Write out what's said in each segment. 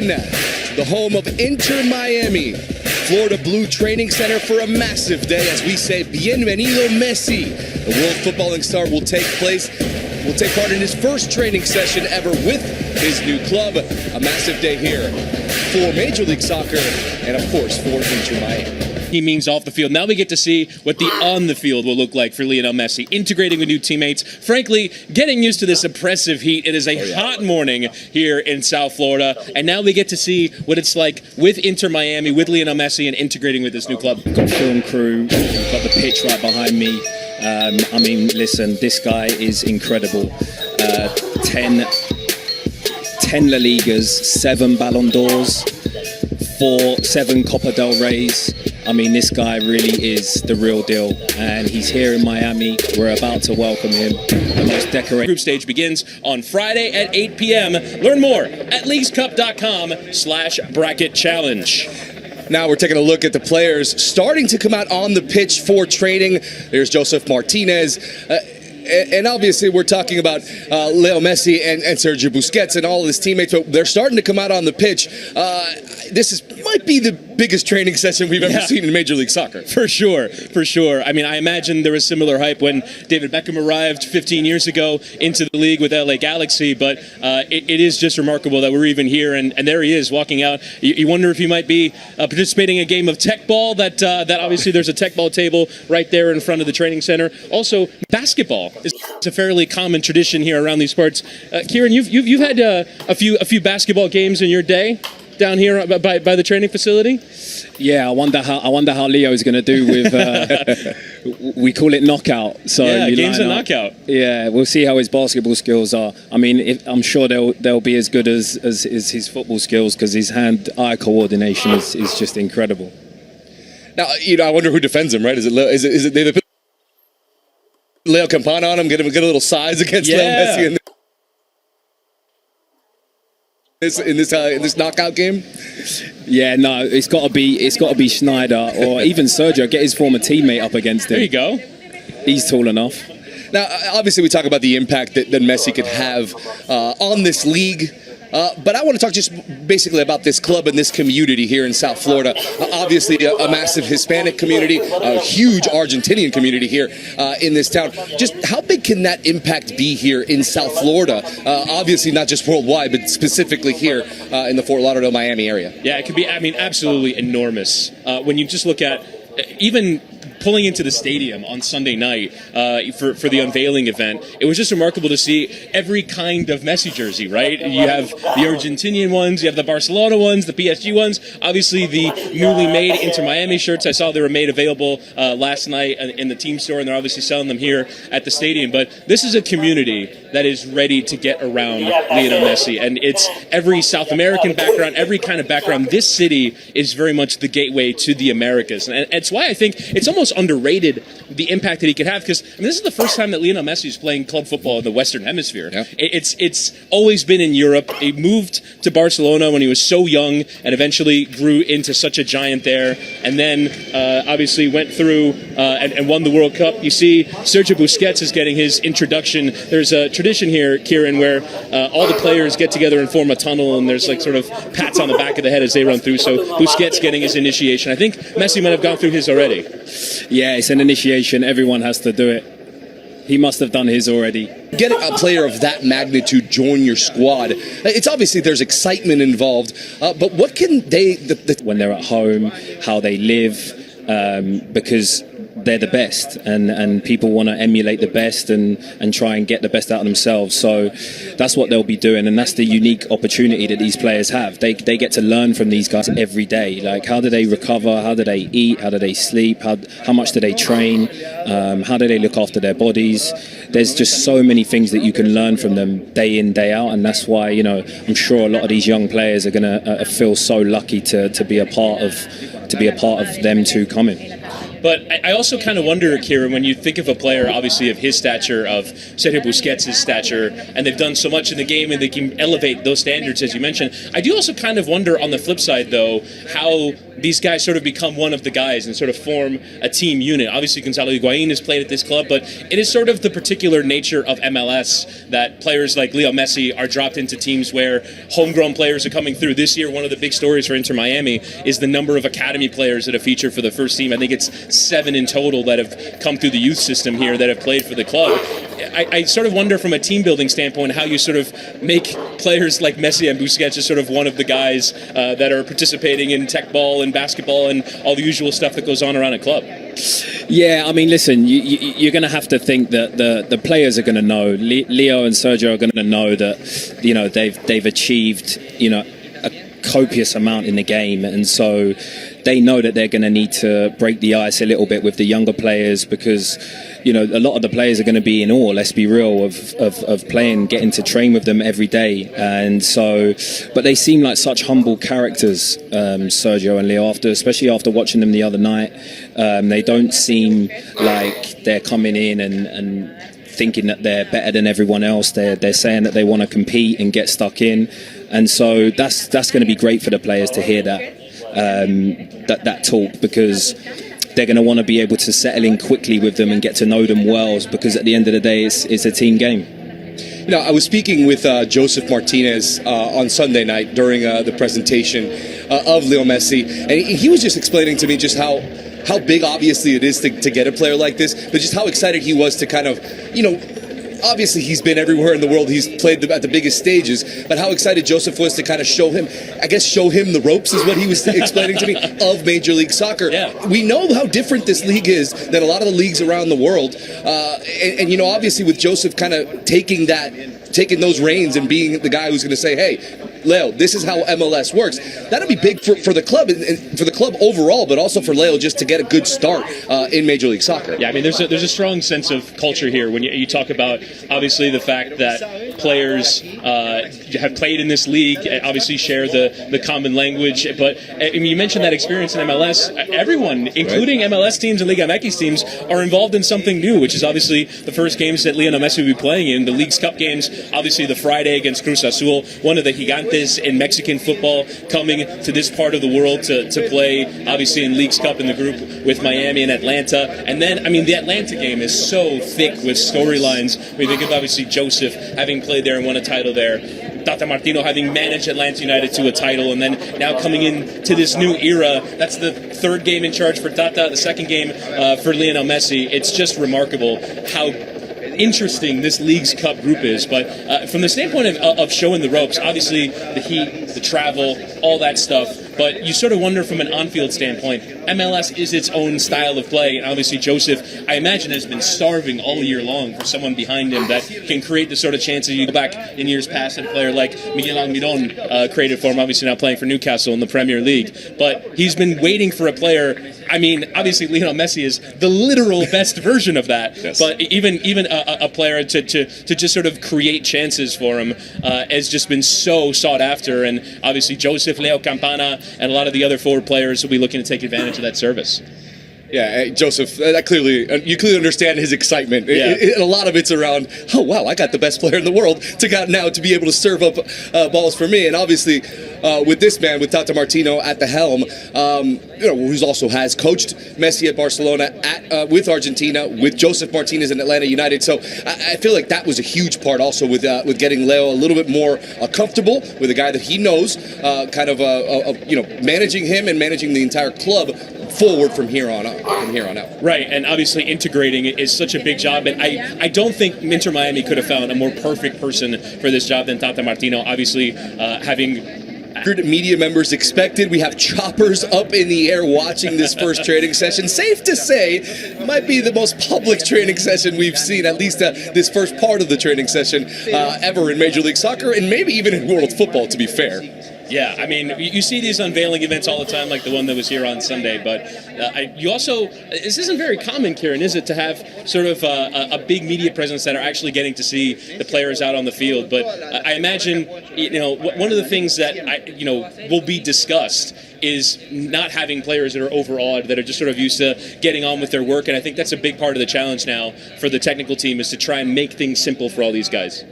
the home of Inter Miami, Florida Blue Training Center for a massive day as we say, Bienvenido Messi. The world footballing star will take part in his first training session ever with his new club. A massive day here for Major League Soccer and, of course, for Inter Miami. He means off the field. Now we get to see what the on the field will look like for Lionel Messi, integrating with new teammates. Frankly, getting used to this oppressive heat. It is a hot morning here in South Florida, and now we get to see what it's like with Inter Miami, with Lionel Messi, and integrating with this new club. We've got film crew, we've got the pitch right behind me. I mean, listen, this guy is incredible. 10 La Ligas, 7 Ballon d'Ors, 7 Copa del Reys. I mean, this guy really is the real deal, and he's here in Miami. We're about to welcome him. The most decorated group stage begins on Friday at 8 p.m. Learn more at leaguescup.com/bracket challenge. Now we're taking a look at the players starting to come out on the pitch for training. There's Joseph Martinez. And obviously we're talking about Leo Messi and Sergio Busquets and all of his teammates, but they're starting to come out on the pitch. This might be the biggest training session we've ever seen in Major League Soccer. For sure, for sure. I mean, I imagine there was similar hype when David Beckham arrived 15 years ago into the league with LA Galaxy, but it is just remarkable that we're even here, and there he is walking out. You wonder if he might be participating in a game of tech ball, that obviously there's a tech ball table right there in front of the training center. Also, basketball is a fairly common tradition here around these parts. Kieran, you've had a few basketball games in your day down here by the training facility. Yeah, I wonder how Leo is going to do with. We call it knockout. So yeah, games of knockout. Yeah, we'll see how his basketball skills are. I mean, I'm sure they'll be as good as his football skills, because his hand-eye coordination is just incredible. Now, I wonder who defends him. Right? Is it they put Leo Campana on him, get a little size against Leo Messi in this knockout game? Yeah, no, it's got to be Schneider or even Sergio. Get his former teammate up against him. There you go. He's tall enough. Now, obviously, we talk about the impact that Messi could have on this league. But I want to talk just basically about this club and this community here in South Florida. Obviously, a massive Hispanic community, a huge Argentinian community here in this town. Just how big can that impact be here in South Florida? Obviously, not just worldwide, but specifically here in the Fort Lauderdale, Miami area. Yeah, it could be, I mean, absolutely enormous. When you just look at even pulling into the stadium on Sunday night for the unveiling event, it was just remarkable to see every kind of Messi jersey, right? You have the Argentinian ones, you have the Barcelona ones, the PSG ones, obviously the newly made Inter Miami shirts. I saw they were made available last night in the team store, and they're obviously selling them here at the stadium. But this is a community that is ready to get around Lionel Messi, and it's every South American background, every kind of background. This city is very much the gateway to the Americas, and it's why I think it's almost underrated the impact that he could have, because I mean, this is the first time that Lionel Messi is playing club football in the Western Hemisphere. Yeah. It's always been in Europe. He moved to Barcelona when he was so young and eventually grew into such a giant there, and then obviously went through and won the World Cup. You see Sergio Busquets is getting his introduction. There's a tradition here, Kieran, where all the players get together and form a tunnel, and there's like sort of pats on the back of the head as they run through. So Busquets getting his initiation. I think Messi might have gone through his already. Yeah, it's an initiation. Everyone has to do it. He must have done his already. Getting a player of that magnitude join your squad, it's obviously there's excitement involved, but what can they... When they're at home, how they live, because they're the best, and people want to emulate the best and try and get the best out of themselves. So that's what they'll be doing, and that's the unique opportunity that these players have. They get to learn from these guys every day. Like, how do they recover? How do they eat? How do they sleep? How much do they train? How do they look after their bodies? There's just so many things that you can learn from them day in, day out, and that's why, I'm sure a lot of these young players are going to feel so lucky to be a part of them two coming. But I also kind of wonder, Kieran, when you think of a player, obviously of his stature, of Sergio Busquets' stature, and they've done so much in the game and they can elevate those standards, as you mentioned. I do also kind of wonder on the flip side, though, how these guys sort of become one of the guys and sort of form a team unit. Obviously, Gonzalo Higuain has played at this club, but it is sort of the particular nature of MLS that players like Leo Messi are dropped into teams where homegrown players are coming through. This year, one of the big stories for Inter Miami is the number of academy players that have featured for the first team. I think it's 7 in total that have come through the youth system here that have played for the club. I sort of wonder from a team building standpoint how you sort of make players like Messi and Busquets just sort of one of the guys that are participating in tech ball and basketball and all the usual stuff that goes on around a club. Yeah, I mean, listen, you're going to have to think that the players are going to know. Leo and Sergio are going to know that, you know, they've achieved, you know, a copious amount in the game, and so they know that they're going to need to break the ice a little bit with the younger players because, you know, a lot of the players are going to be in awe, let's be real, of playing, getting to train with them every day. And so, but they seem like such humble characters, Sergio and Leo, especially after watching them the other night. They don't seem like they're coming in and thinking that they're better than everyone else. They're saying that they want to compete and get stuck in. And so that's going to be great for the players to hear that talk, because they're going to want to be able to settle in quickly with them and get to know them well, because at the end of the day, it's a team game. You know, I was speaking with Joseph Martinez on Sunday night during the presentation of Leo Messi, and he was just explaining to me just how big, obviously, it is to get a player like this, but just how excited he was to kind of, you know, obviously he's been everywhere in the world, he's played at the biggest stages, but how excited Joseph was to kind of show him the ropes, is what he was explaining to me, of Major League Soccer. Yeah. We know how different this league is than a lot of the leagues around the world, and you know, obviously with Joseph kind of taking those reins and being the guy who's going to say, hey, Leo, this is how MLS works. That'll be big for the club and for the club overall, but also for Leo just to get a good start in Major League Soccer. Yeah, I mean, there's a strong sense of culture here when you talk about, obviously, the fact that players have played in this league, obviously share the common language. But I mean, you mentioned that experience in MLS. Everyone, including MLS teams and Liga MX teams, are involved in something new, which is obviously the first games that Lionel Messi will be playing in, the League's Cup games, obviously the Friday against Cruz Azul, one of the gigantes in Mexican football, coming to this part of the world to play, obviously, in League's Cup in the group with Miami and Atlanta. And then, I mean, the Atlanta game is so thick with storylines. We think of, obviously, Joseph having played there and won a title there, Tata Martino having managed Atlanta United to a title, and then now coming into this new era. That's the third game in charge for Tata, the second game for Lionel Messi. It's just remarkable how interesting this League's Cup group is. But from the standpoint of showing the ropes, obviously the heat, the travel, all that stuff, but you sort of wonder from an on-field standpoint, MLS is its own style of play, and obviously Joseph, I imagine, has been starving all year long for someone behind him that can create the sort of chances. You go back in years past, a player like Miguel Almiron created for him, obviously now playing for Newcastle in the Premier League, but he's been waiting for a player. I mean, obviously Lionel Messi is the literal best version of that, yes. But even a player to just sort of create chances for him has just been so sought after, and obviously Joseph, Leo Campana, and a lot of the other forward players will be looking to take advantage of that service. Yeah, Joseph, you clearly understand his excitement. Yeah. A lot of it's around, oh, wow, I got the best player in the world to be able to serve up balls for me. And obviously, with this man, with Tata Martino at the helm, who also has coached Messi at Barcelona, with Argentina, with Joseph Martinez in Atlanta United. So I feel like that was a huge part also with getting Leo a little bit more comfortable with a guy that he knows, managing him and managing the entire club forward from here on out. Right, and obviously integrating is such a big job, and I don't think Inter Miami could have found a more perfect person for this job than Tata Martino. Obviously, having media members expected. We have choppers up in the air watching this first training session. Safe to say, might be the most public training session we've seen, at least this first part of the training session, ever in Major League Soccer, and maybe even in world football, to be fair. Yeah, I mean, you see these unveiling events all the time, like the one that was here on Sunday. But you also, this isn't very common, Kieran, is it, to have sort of a big media presence that are actually getting to see the players out on the field? But I imagine, one of the things that will be discussed is not having players that are overawed, that are just sort of used to getting on with their work. And I think that's a big part of the challenge now for the technical team, is to try and make things simple for all these guys.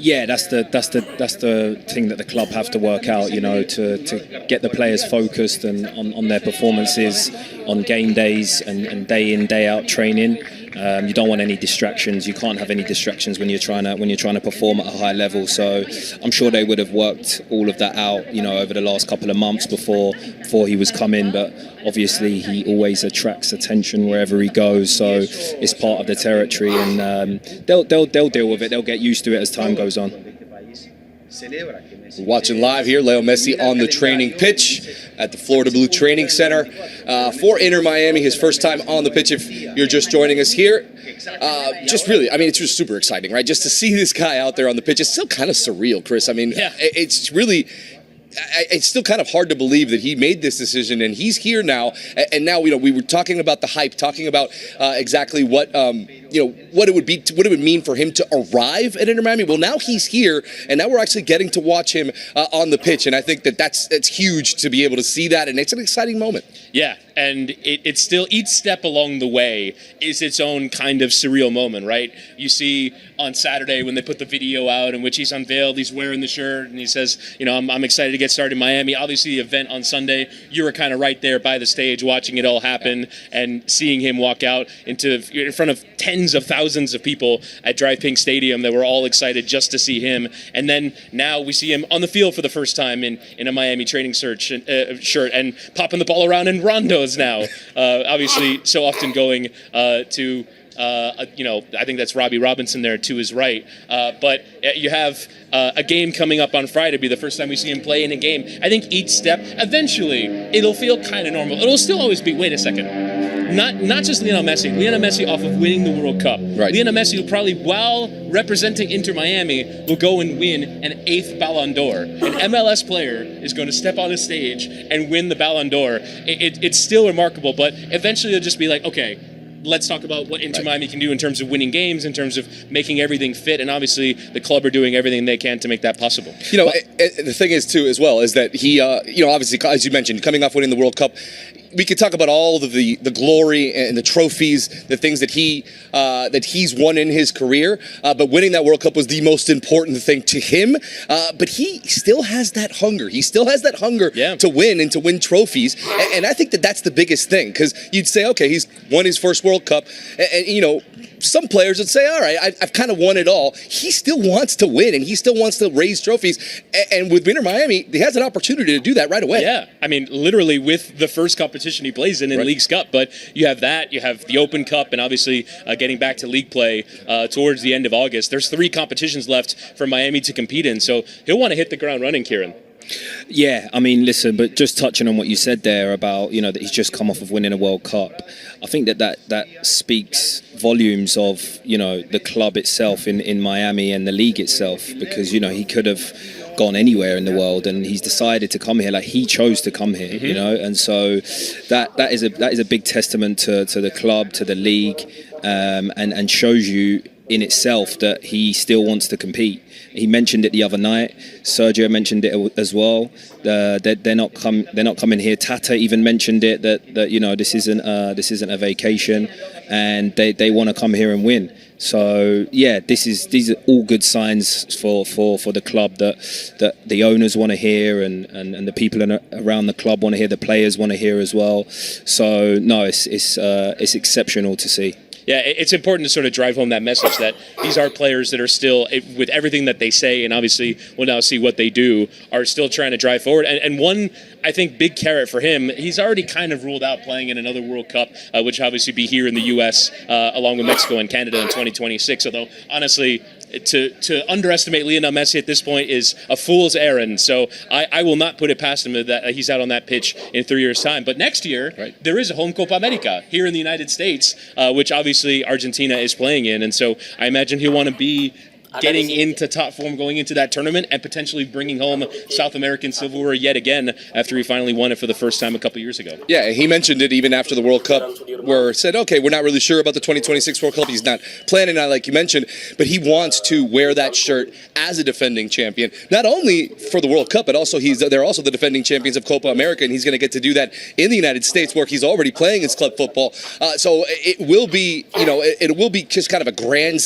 Yeah, that's the thing that the club have to work out, to get the players focused and on their performances on game days and day in, day out training. You don't want any distractions. You can't have any distractions when you're trying to perform at a high level. So I'm sure they would have worked all of that out, over the last couple of months before he was coming. But obviously he always attracts attention wherever he goes. So it's part of the territory, and they'll deal with it. They'll get used to it as time goes on. Watching live here, Leo Messi on the training pitch at the Florida Blue Training Center for Inter Miami, his first time on the pitch. If you're just joining us here, it's just super exciting, right? Just to see this guy out there on the pitch. It's still kind of surreal, Chris. I mean, yeah. It's still kind of hard to believe that he made this decision and he's here now. And now, we were talking about the hype, talking about exactly what it would mean for him to arrive at Inter Miami. Well, now he's here, and now we're actually getting to watch him on the pitch. And I think that's huge to be able to see that, and it's an exciting moment. Yeah, and it's still, each step along the way is its own kind of surreal moment, right? You see on Saturday when they put the video out in which he's unveiled, he's wearing the shirt, and he says, I'm excited to get started in Miami. Obviously, the event on Sunday, you were kind of right there by the stage watching it all happen and seeing him walk out in front of tens of thousands of people at Drive Pink Stadium that were all excited just to see him. And then now we see him on the field for the first time in a Miami training shirt and popping the ball around in rondos now. Obviously, so often going to... I think that's Robbie Robinson there to his right. But you have a game coming up on Friday. It'll be the first time we see him play in a game. I think each step, eventually, it'll feel kind of normal. It'll still always be, wait a second. Not just Lionel Messi. Lionel Messi off of winning the World Cup. Right. Lionel Messi will probably, while representing Inter Miami, will go and win an 8th Ballon d'Or. An MLS player is going to step on a stage and win the Ballon d'Or. It's still remarkable, but eventually it'll just be like, okay, let's talk about what Inter Miami can do in terms of winning games, in terms of making everything fit, and obviously the club are doing everything they can to make that possible. The thing is, too, as well, is that he, obviously, as you mentioned, coming off winning the World Cup, we could talk about all of the glory and the trophies, the things that he's won in his career. But winning that World Cup was the most important thing to him. But he still has that hunger. He still has that hunger to win and to win trophies. And I think that's the biggest thing, because you'd say, okay, he's won his first World Cup, and some players would say, all right, I've kind of won it all. He still wants to win, and he still wants to raise trophies. And with Inter Miami, he has an opportunity to do that right away. Yeah, I mean, literally with the first competition he plays in League's Cup. But you have that, you have the Open Cup, and obviously getting back to league play towards the end of August. There's 3 competitions left for Miami to compete in, so he'll want to hit the ground running, Kieran. Yeah, I mean, listen, but just touching on what you said there about, that he's just come off of winning a World Cup, I think that speaks volumes of, the club itself in Miami and the league itself, because, he could have gone anywhere in the world and he's decided to come here. Like, he chose to come here, and so that is a big testament to the club, to the league, and shows you in itself that he still wants to compete. He mentioned it the other night. Sergio mentioned it as well. They're not coming here. Tata even mentioned it that this isn't a vacation, and they want to come here and win. So yeah, these are all good signs for the club that the owners want to hear, and the people around the club want to hear. The players want to hear as well. So no, it's exceptional to see. Yeah, it's important to sort of drive home that message that these are players that are still, with everything that they say, and obviously we'll now see what they do, are still trying to drive forward. And one, I think, big carrot for him, he's already kind of ruled out playing in another World Cup, which obviously be here in the U.S. Along with Mexico and Canada in 2026. Although, honestly, to underestimate Lionel Messi at this point is a fool's errand. So I will not put it past him that he's out on that pitch in 3 years' time. But next year, there is a home Copa America here in the United States, which obviously Argentina is playing in. And so I imagine he'll want to be getting into top form going into that tournament and potentially bringing home South American silverware yet again after he finally won it for the first time a couple years ago. Yeah, he mentioned it even after the World Cup, where said, okay, we're not really sure about the 2026 World Cup. He's not planning on it, like you mentioned, but he wants to wear that shirt as a defending champion, not only for the World Cup, but also they're also the defending champions of Copa America, and he's going to get to do that in the United States, where he's already playing his club football. So it will be, it will be just kind of a grand